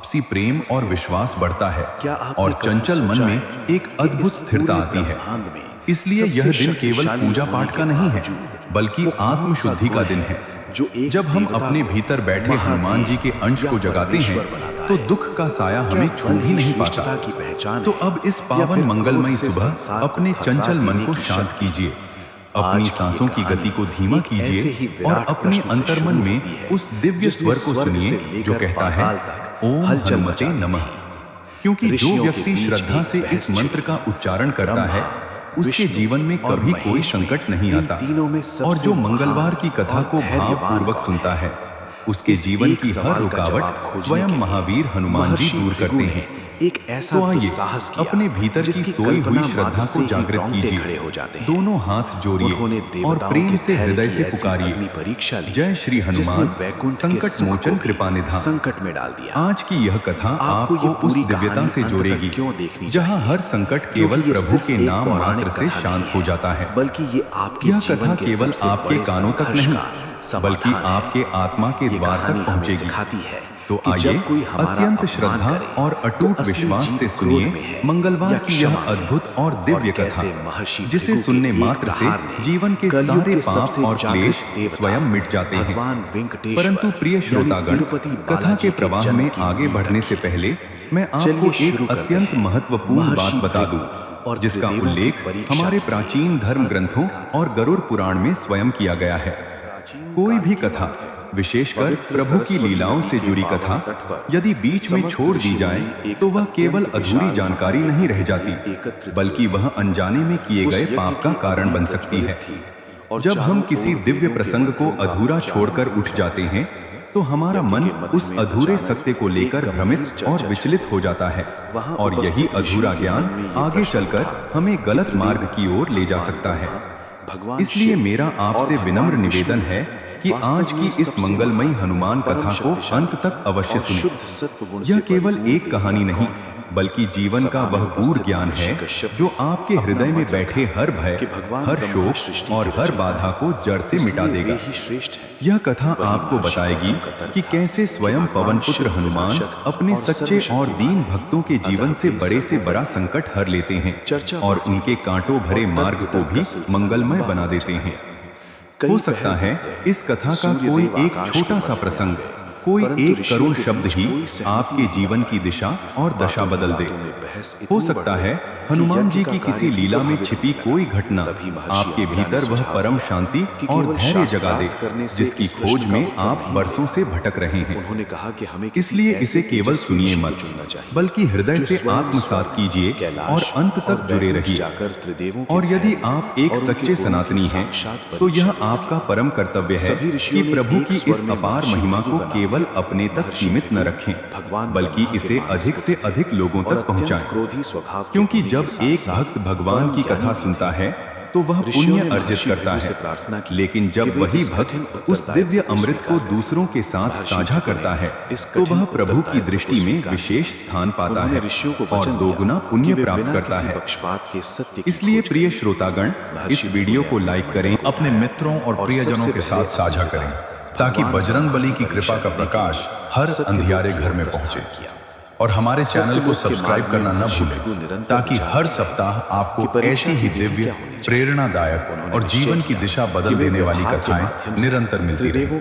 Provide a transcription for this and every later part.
आपसी प्रेम और विश्वास बढ़ता है क्या आपने और कभी चंचल मन सोचा में है एक कि अद्भुत इस स्थिरता पूरे आती है। ब्रह्मांड में इसलिए यह सबसे दिन केवल शक्तिशाली पूजा होने पाठ का के नहीं है, बावजूद बल्कि वो कौन आत्म सा शुद्धि का गुण दिन है। जो एक जब हम देवता अपने को भीतर बैठे हनुमान जी के अंश या को जगाते हैं परमेश्वर बनाता तो है? दुख का साया क्या हमें छू बल भी ही नहीं श्रेष्ठता पाता। की पहचान तो है? अब इस या पावन फिर मंगलमयी क्रोध से सुबह संसार को अपने थर्रा चंचल मन देने को की शांत शक्ति? कीजिए, आज अपनी की सांसों की कहानी गति को धीमा एक ऐसे ही कीजिए और विराट अपने प्रश्न से अंतर्मन शुरू में होती है, उस दिव्य जिसने स्वर को स्वर्ग से सुनिए जो लेकर कहता है पाताल तक ओम हलचल हनुमते मचा दी नमः। थी। क्योंकि जो ऋषियों के व्यक्ति बीच श्रद्धा एक से बहस इस मंत्र छिड़ी का थी। उच्चारण करता है ब्रह्मा, उसके विष्णु जीवन में और कभी कोई महेश में संकट नहीं इन आता। तीनों में और सबसे जो मंगलवार महान की कथा और को धैर्यवान भावपूर्वक कौन सुनता है? है उसके इस जीवन एक की हर सवाल का रुकावट जवाब खोजने स्वयं के लिए महावीर हनुमान जी महर्षि दूर भृगु करते ने हैं। एक ऐसा तो आइए दुस्साहस किया अपने भीतर की जिसकी सोई हुई कल्पना श्रद्धा मात्र से को ही जागृत रोंगटे खड़े हो कीजिए, जाते हैं। दोनों हाथ जोड़िए उन्होंने और देवताओं प्रेम के से धैर्य हृदय की से ऐसी पुकारिए, अग्नि परीक्षा ली जय श्री जिसने हनुमान वैकुंठ के संकट सुख मोचन को भी कृपा निधान। संकट में डाल दिया। आज की यह कथा आपको ये आपको उस पूरी दिव्यता कहानी से अंत तक जोड़ेगी क्यों देखनी जहाँ चाहिए? हर संकट क्योंकि केवल ये प्रभु सिर्फ के एक नाम पौराणिक मात्र से कथा शांत नहीं हो है, जाता है। बल्कि ये आपके यह जीवन कथा के केवल सबसे आपके बड़े कानों तक संघर्ष नहीं का बल्कि समाधान है। आपके आत्मा के ये द्वार कहानी तक हमें पहुंचेगी। सिखाती है तो कि आइए जब कोई हमारा अत्यंत अपमान श्रद्धा करे, और तो अटूट असली विश्वास जीत से क्रोध सुनिए में है मंगलवार या की यह क्षमा में। अद्भुत और दिव्य और कैसे कथा, महर्षि जिसे भृगु के सुनने एक मात्र से प्रहार ने जीवन के कलयुग सारे के पाप सबसे और जागृत क्लेश देवता स्वयं मिट जाते हैं। भगवान वेंकटेश्वर परंतु प्रिय यानी श्रोतागण, तिरुपति कथा बालाजी के प्रवाह जन्म में की आगे नींव बढ़ने रखी। से पहले मैं चलिए आपको शुरू एक करते अत्यंत हैं। महत्वपूर्ण बात महर्षि बता दूं, भृगु और जिसका त्रिदेवों की उल्लेख परीक्षा हमारे के प्राचीन धर्म ग्रंथों और गरुड़ पुराण में स्वयं किया गया है। कोई भी कथा, विशेषकर प्रभु की लीलाओं से जुड़ी कथा, यदि बीच में छोड़ दी जाए तो वह केवल अधूरी जानकारी नहीं रह जाती, बल्कि वह अनजाने में किए गए पाप का कारण बन सकती है। जब हम किसी दिव्य प्रसंग को अधूरा छोड़कर उठ जाते हैं तो हमारा मन उस अधूरे सत्य को लेकर भ्रमित और विचलित हो जाता है और यही अधूरा ज्ञान आगे चलकर हमें गलत मार्ग की ओर ले जा सकता है। इसलिए मेरा आपसे विनम्र निवेदन है कि आज की इस मंगलमयी हनुमान कथा को अंत तक अवश्य सुनें। यह केवल एक कहानी नहीं बल्कि जीवन का वह पूर्ण ज्ञान है जो आपके हृदय में बैठे हर भय, हर शोक और हर बाधा को जड़ से मिटा देगा। यह कथा आपको बताएगी कि कैसे स्वयं पवन पुत्र हनुमान अपने सच्चे और दीन भक्तों के जीवन से बड़ा संकट हर लेते हैं और उनके कांटों भरे मार्ग को भी मंगलमय बना देते हैं। हो सकता है इस कथा का कोई एक छोटा सा प्रसंग, कोई एक करुण शब्द ही आपके जीवन की दिशा और दशा बदल दे। हो सकता है हनुमान जी की किसी लीला में छिपी कोई घटना आपके भीतर वह परम शांति और धैर्य जगा दे जिसकी खोज में आप बरसों से भटक रहे हैं। इसलिए इसे केवल सुनिए मत, बल्कि हृदय से आत्मसात कीजिए और अंत तक जुड़े रहिए। और यदि आप एक सच्चे सनातनी हैं तो यह आपका परम कर्तव्य है कि प्रभु की इस अपार महिमा को केवल अपने तक सीमित न रखें, बल्कि इसे अधिक से अधिक लोगों तक पहुंचाएं। क्योंकि जब एक भक्त भगवान की कथा सुनता है तो वह पुण्य अर्जित करता है, लेकिन जब वही भक्त उस दिव्य अमृत को दूसरों के साथ साझा करता है तो वह प्रभु की दृष्टि में विशेष स्थान पाता है और दोगुना पुण्य प्राप्त करता है। इसलिए प्रिय श्रोतागण, इस वीडियो को लाइक करें, अपने मित्रों और प्रियजनों के साथ साझा करें ताकि बजरंग बली की कृपा का प्रकाश हर अंधियारे घर में पहुंचे। और हमारे चैनल को सब्सक्राइब करना न भूलें ताकि हर सप्ताह आपको ऐसी ही दिव्य, प्रेरणादायक और जीवन की दिशा बदल देने वाली कथाएं निरंतर मिलती रहें।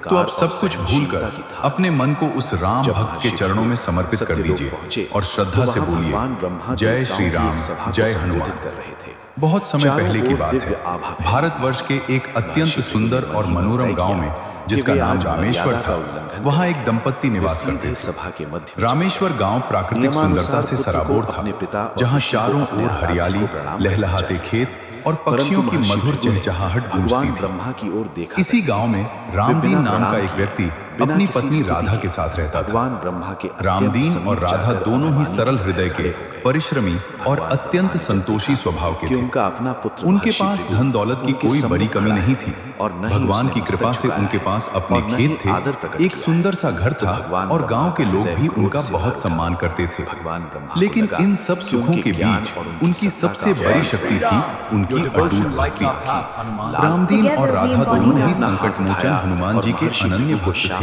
तो आप सब कुछ भूलकर अपने मन को उस राम भक्त के चरणों में समर्पित कर दीजिए और श्रद्धा से बोलिए, जय श्री राम, जय हनुमान। बहुत समय पहले की बात है, भारतवर्ष के एक अत्यंत सुंदर और मनोरम गांव में, जिसका नाम रामेश्वर था, वहां एक दंपत्ति निवास करते थे। रामेश्वर गांव प्राकृतिक सुंदरता से सराबोर था, जहां चारों ओर हरियाली, लहलहाते खेत और पक्षियों की मधुर चहचहाहट गूंजती थी। इसी गांव में रामदीन नाम का एक व्यक्ति अपनी पत्नी राधा के साथ रहता था। रामदीन और राधा दोनों ही सरल हृदय के, परिश्रमी और अत्यंत संतोषी स्वभाव के थे। उनके पास धन दौलत की कोई बड़ी कमी नहीं थी। भगवान की कृपा से उनके पास अपने खेत थे, एक सुंदर सा घर था और गांव के लोग भी उनका बहुत सम्मान करते थे। लेकिन इन सब सुखों के बीच उनकी सबसे बड़ी शक्ति थी उनकी अटूट भक्ति। रामदीन और राधा दोनों ही संकट मोचन हनुमान जी के अनन्य भक्त थे।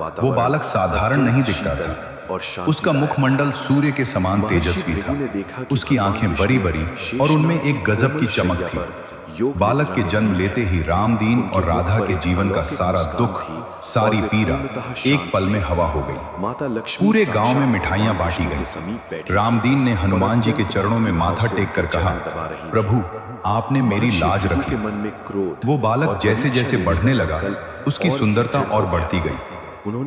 वो बालक साधारण नहीं दिखता था। उसका मुखमंडल सूर्य के समान तेजस्वी था। उसकी आंखें बड़ी बड़ी और उनमें एक गजब की चमक थी। बालक के जन्म लेते ही रामदीन और राधा के जीवन का सारा दुख, सारी पीड़ा एक पल में हवा हो गई। पूरे गांव में मिठाइयां बांटी गई। रामदीन ने हनुमान जी के चरणों में माथा टेक कर कहा, प्रभु आपने मेरी लाज रख ली। वो बालक जैसे जैसे बढ़ने लगा, उसकी सुंदरता और बढ़ती गई।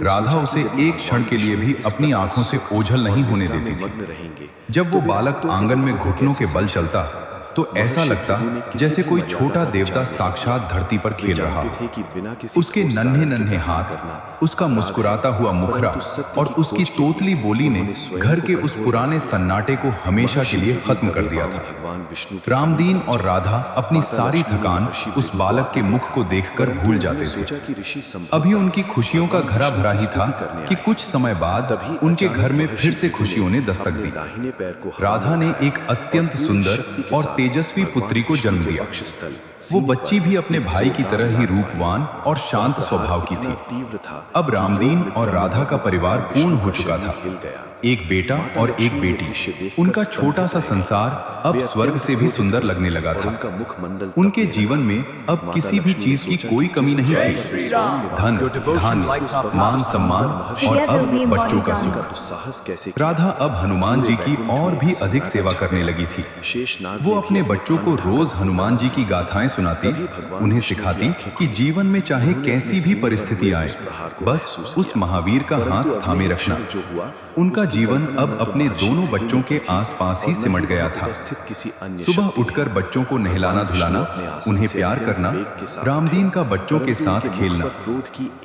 राधा उसे एक क्षण के लिए भी अपनी आंखों से ओझल नहीं होने देती थी। जब वो बालक आंगन में घुटनों के बल चलता तो ऐसा लगता जैसे कोई छोटा देवता साक्षात धरती पर खेल रहा हो। उसके नन्हे नन्हे हाथ, उसका मुस्कुराता हुआ मुखरा और उसकी तोतली बोली ने घर के उस पुराने सन्नाटे को हमेशा के लिए खत्म कर दिया था। रामदीन और राधा अपनी सारी थकान उस बालक के मुख को देखकर भूल जाते थे। अभी उनकी खुशियों का घरा भरा ही था कि कुछ समय बाद उनके घर में फिर से खुशियों ने दस्तक दी। राधा ने एक अत्यंत सुंदर और तेजस्वी पुत्री को जन्म दिया। वो बच्ची भी अपने भाई की तरह ही रूपवान और शांत स्वभाव की थी। अब रामदीन और राधा का परिवार पूर्ण हो चुका था। एक बेटा और एक बेटी। उनका छोटा सा संसार अब स्वर्ग से भी सुंदर लगने लगा था। उनके जीवन में अब किसी भी चीज की कोई कमी नहीं थी। धन, धान्य, मान सम्मान और अब बच्चों का सुख। राधा अब हनुमान जी की और भी अधिक सेवा करने लगी थी। वो अपने बच्चों को रोज हनुमान जी की गाथाएं सुनाती, उन्हें सिखाती कि जीवन में चाहे कैसी भी परिस्थिति आए, बस उस महावीर का हाथ थामे रखना। उनका जीवन अब अपने दोनों बच्चों के आसपास ही सिमट गया था। सुबह उठकर बच्चों को नहलाना धुलाना, उन्हें प्यार करना, रामदीन का बच्चों के साथ खेलना,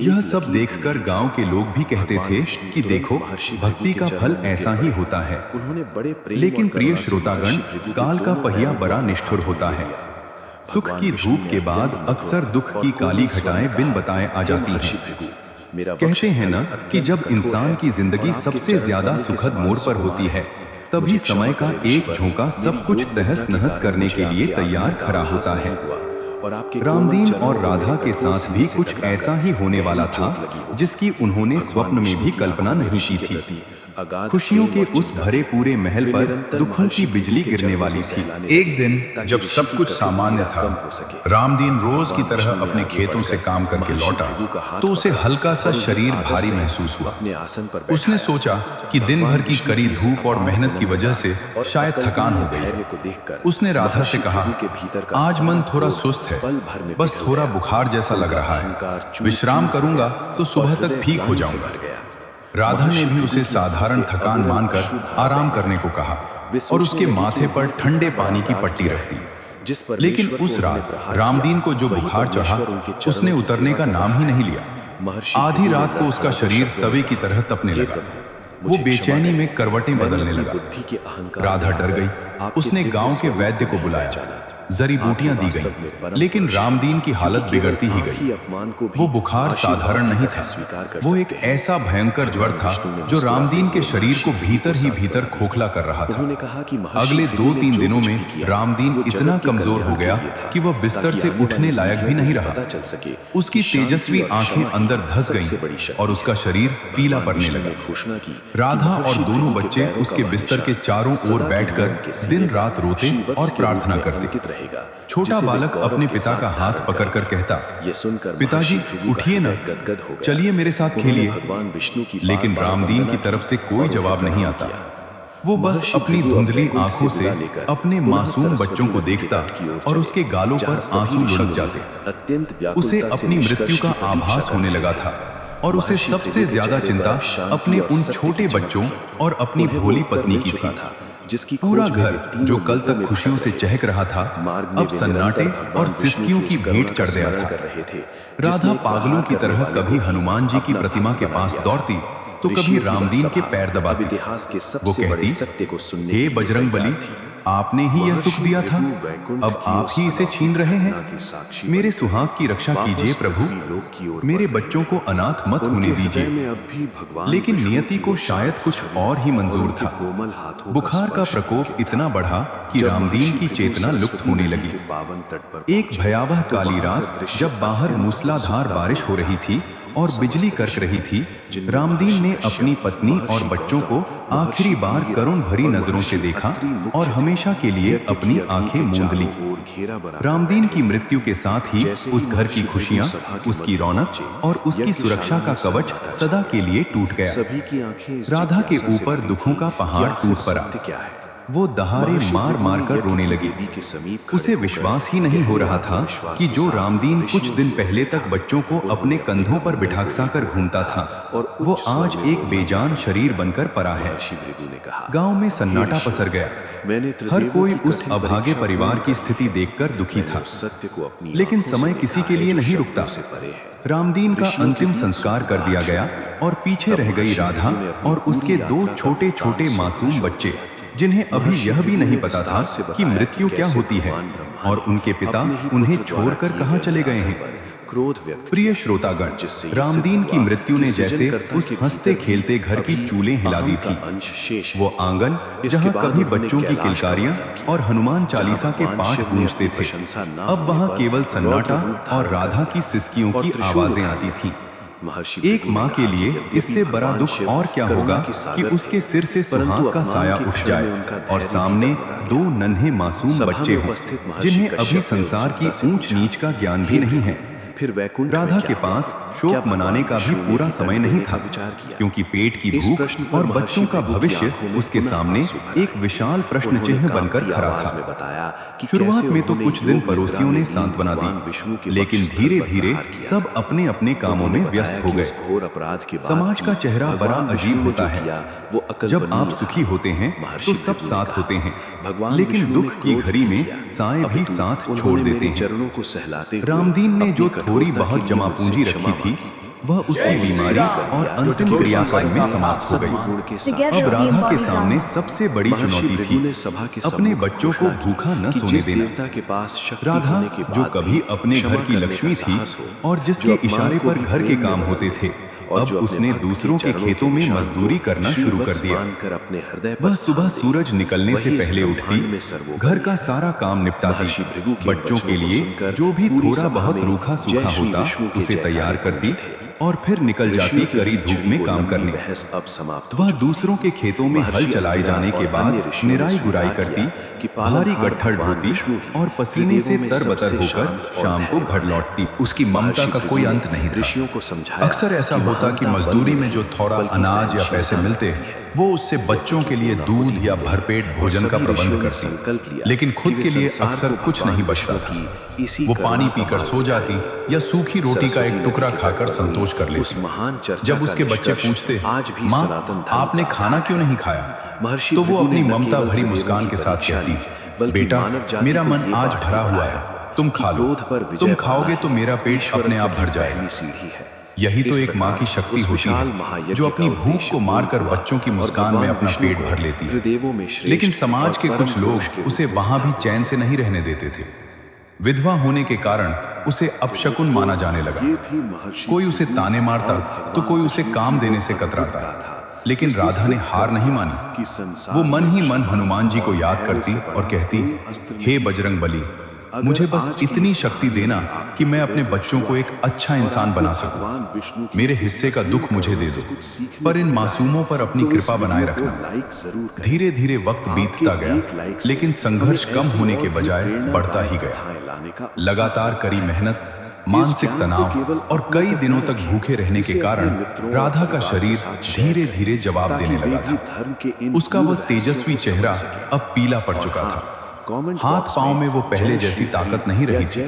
यह सब देखकर गांव के लोग भी कहते थे कि देखो, भक्ति का फल ऐसा ही होता है। लेकिन प्रिय श्रोतागण, काल का पहिया बड़ा निष्ठुर होता है। सुख की धूप के बाद अक्सर दुख की काली घटाएं बिन बताए आ जाती हैं। कहते हैं ना कि जब इंसान की जिंदगी सबसे ज्यादा सुखद मोड़ पर होती है, तभी समय का एक झोंका सब कुछ तहस नहस करने के लिए तैयार खड़ा होता है। रामदीन और राधा के साथ भी कुछ ऐसा ही होने वाला था जिसकी उन्होंने स्वप्न में भी कल्पना नहीं की थी। खुशियों के उस भरे पूरे महल पर दुखों की बिजली गिरने वाली थी। एक दिन जब सब कुछ सामान्य था, रामदीन रोज की तरह अपने खेतों से काम करके लौटा तो उसे हल्का सा शरीर भारी महसूस हुआ। उसने सोचा कि दिन भर की कड़ी धूप और मेहनत की वजह से शायद थकान हो गई। उसने राधा से कहा, आज मन थोड़ा सुस्त है, बस थोड़ा बुखार जैसा लग रहा है, विश्राम करूंगा तो सुबह तक ठीक हो जाऊंगा। राधा ने भी उसे साधारण थकान मानकर आराम करने को कहा और उसके माथे पर ठंडे पानी की पट्टी रख दी। लेकिन उस रात रामदीन को जो बुखार चढ़ा, उसने उतरने का नाम ही नहीं लिया। आधी रात को उसका शरीर तवे की तरह तपने लगा। वो बेचैनी में करवटें बदलने लगा। राधा डर गई। उसने गांव के वैद्य को बुलाया, जड़ी बूटियां दी गईं, लेकिन रामदीन की हालत बिगड़ती ही गई। वो बुखार साधारण नहीं था, वो एक ऐसा भयंकर ज्वर था जो रामदीन के शरीर को भीतर ही भीतर खोखला कर रहा था। अगले 2-3 दिनों में रामदीन इतना कमजोर हो गया कि वह बिस्तर से उठने लायक भी नहीं रहा। उसकी तेजस्वी आंखें अंदर धंस गईं और उसका शरीर पीला पड़ने लगा। राधा और दोनों बच्चे उसके बिस्तर के चारों ओर बैठकर दिन रात रोते और प्रार्थना करते। छोटा बालक अपने पिता का हाथ पकड़कर कहता, पिताजी उठिए ना, चलिए मेरे साथ खेलिए। लेकिन रामदीन की तरफ से कोई जवाब नहीं आता। वो बस अपनी धुंधली आंखों से अपने मासूम बच्चों को देखता और उसके गालों पर आंसू लुढ़क जाते। उसे अपनी मृत्यु का आभास होने लगा था और उसे सबसे ज्यादा चिंता अपने उन छोटे बच्चों और अपनी भोली पत्नी की थी। पूरा घर जो कल तक खुशियों से चहक रहा था, अब सन्नाटे और सिसकियों की भेंट चढ़ गया था। राधा पागलों की तरह कभी हनुमान जी की प्रतिमा के पास दौड़ती तो कभी रामदीन के पैर दबाती। वो कहती, हे बजरंगबली, आपने ही यह सुख दिया था, अब आप ही इसे छीन रहे हैं। मेरे सुहाग की रक्षा कीजिए प्रभु, मेरे बच्चों को अनाथ मत होने दीजिए। लेकिन नियति को शायद कुछ और ही मंजूर था। बुखार का प्रकोप इतना बढ़ा कि रामदीन की चेतना लुप्त होने लगी। एक भयावह काली रात जब बाहर मूसलाधार बारिश हो रही थी और बिजली करक रही थी, रामदीन ने अपनी पत्नी और बच्चों को आखिरी बार करुण भरी नजरों से देखा और हमेशा के लिए अपनी आंखें मूंद ली। रामदीन की मृत्यु के साथ ही उस घर की खुशियां, उसकी रौनक और उसकी सुरक्षा का कवच सदा के लिए टूट गया। राधा के ऊपर दुखों का पहाड़ टूट पड़ा। वो दहाड़े मार मार कर रोने लगी। उसे विश्वास ही नहीं हो रहा था कि जो रामदीन कुछ दिन पहले तक बच्चों को अपने कंधों पर बिठाकर घूमता था, वो आज एक बेजान शरीर बनकर पड़ा है। गांव में सन्नाटा पसर गया। हर कोई उस अभागे परिवार की स्थिति देखकर दुखी था, लेकिन समय किसी के लिए नहीं रुकता। रामदीन का अंतिम संस्कार कर दिया गया और पीछे रह गई राधा और उसके दो छोटे छोटे मासूम बच्चे, जिन्हें अभी यह भी नहीं पता था कि मृत्यु क्या होती है और उनके पिता उन्हें छोड़कर कहां चले गए हैं। प्रिय श्रोतागण, रामदीन की मृत्यु ने जैसे उस हंसते खेलते घर की चूलें हिला दी थी। वो आंगन जहां कभी बच्चों की किलकारियां और हनुमान चालीसा के पाठ गूंजते थे, अब वहां केवल सन्नाटा और राधा की सिसकियों की आवाजें आती थीं। एक माँ के लिए इससे बड़ा दुख और क्या होगा कि उसके सिर से सुहाग का साया उठ जाए और सामने दो नन्हे मासूम बच्चे हों, जिन्हें अभी संसार की ऊंच नीच का ज्ञान भी नहीं है। राधा के पास शोक मनाने का भी पूरा समय नहीं था, क्योंकि पेट की भूख और बच्चों का भविष्य उसके सामने एक विशाल प्रश्न चिन्ह बनकर खड़ा था। शुरुआत में तो कुछ दिन पड़ोसियों ने सांत्वना दी, लेकिन धीरे धीरे सब अपने अपने कामों में व्यस्त हो गए। समाज का चेहरा बड़ा अजीब होता है। जब आप सुखी होते हैं तो सब साथ होते हैं, लेकिन दुख की घड़ी में साए भी साथ छोड़ देते हैं। रामदीन ने जो थोड़ी बहुत जमा पूंजी रखी थी, वह उसकी बीमारी और अंतिम क्रियाक्रम में समाप्त हो गई। अब राधा के सामने सबसे बड़ी चुनौती थी अपने बच्चों को भूखा न सोने देना। राधा, जो कभी अपने घर की लक्ष्मी थी और जिसके इशारे पर घर के काम होते थे, अब उसने दूसरों के खेतों में मजदूरी करना शुरू कर दिया। वह सुबह सूरज निकलने से पहले उठती, घर का सारा काम निपटाती, बच्चों के लिए जो भी थोड़ा बहुत रूखा सूखा होता उसे तैयार करती और फिर निकल जाती कड़ी धूप में काम करने। वह दूसरों के खेतों में हल चलाए जाने के बाद निराई गुराई करती, भारी गट्ठर ढोती और पसीने से तरबतर होकर शाम को घर लौटती। उसकी ममता का कोई अंत नहीं था। अक्सर ऐसा होता कि मजदूरी में जो थोड़ा अनाज या पैसे मिलते, वो उससे बच्चों के लिए दूध या भरपेट भोजन का प्रबंध करती, लेकिन खुद के लिए अक्सर कुछ नहीं बचता था। वो पानी पीकर सो जाती या सूखी रोटी का एक टुकड़ा खाकर संतोष कर लेती। जब उसके बच्चे पूछते, माँ आपने खाना क्यों नहीं खाया, तो वो अपनी ममता भरी मुस्कान के साथ कहती, बेटा मेरा मन आज भरा हुआ है, तुम खा लो, तुम खाओगे तो मेरा पेट अपने आप भर जाएगा। यही तो एक माँ की शक्ति होती है, जो अपनी भूख को मारकर बच्चों की मुस्कान में अपना पेट भर लेती है। लेकिन समाज के कुछ लोग उसे वहां भी चैन से नहीं रहने देते थे। विधवा होने के कारण उसे अपशकुन माना जाने लगा। कोई उसे ताने मारता तो कोई उसे काम देने से कतराता, लेकिन राधा ने हार नहीं मानी। वो मन ही मन हनुमान जी को याद करती और कहती, हे बजरंग बली, मुझे बस इतनी शक्ति देना कि मैं अपने बच्चों को एक अच्छा इंसान बना सकूं। मेरे हिस्से का दुख मुझे दे दो, पर इन मासूमों पर अपनी कृपा बनाए रखना। धीरे धीरे वक्त बीतता गया, लेकिन संघर्ष कम होने के बजाय बढ़ता ही गया। लगातार कड़ी मेहनत, मानसिक तनाव और कई दिनों तक भूखे रहने के कारण राधा का शरीर धीरे धीरे जवाब देने लगा था। उसका वह तेजस्वी चेहरा अब पीला पड़ चुका था। हाथ पांव में वो पहले जैसी ताकत नहीं रही थी,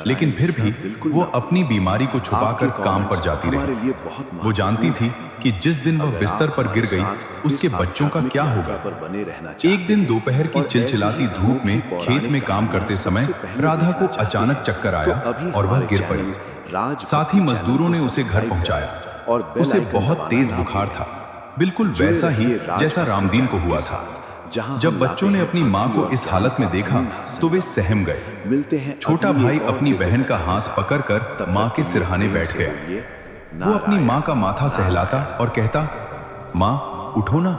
लेकिन फिर भी वो अपनी बीमारी को छुपाकर काम पर जाती रही। वो जानती थी कि जिस दिन वह बिस्तर पर गिर गई, उसके बच्चों का क्या होगा। एक दिन दोपहर की चिलचिलाती धूप में खेत में काम करते समय राधा को अचानक चक्कर आया और वह गिर पड़ी। साथ ही मजदूरों ने उसे घर पहुंचाया। उसे बहुत तेज बुखार था, बिल्कुल वैसा ही जैसा रामदीन को हुआ था। जब बच्चों ने अपनी माँ को इस हालत में देखा तो वे सहम गए। छोटा भाई अपनी बहन का हाथ पकड़कर माँ के सिरहाने बैठ गया। वो अपनी माँ का माथा सहलाता और कहता, माँ उठो ना,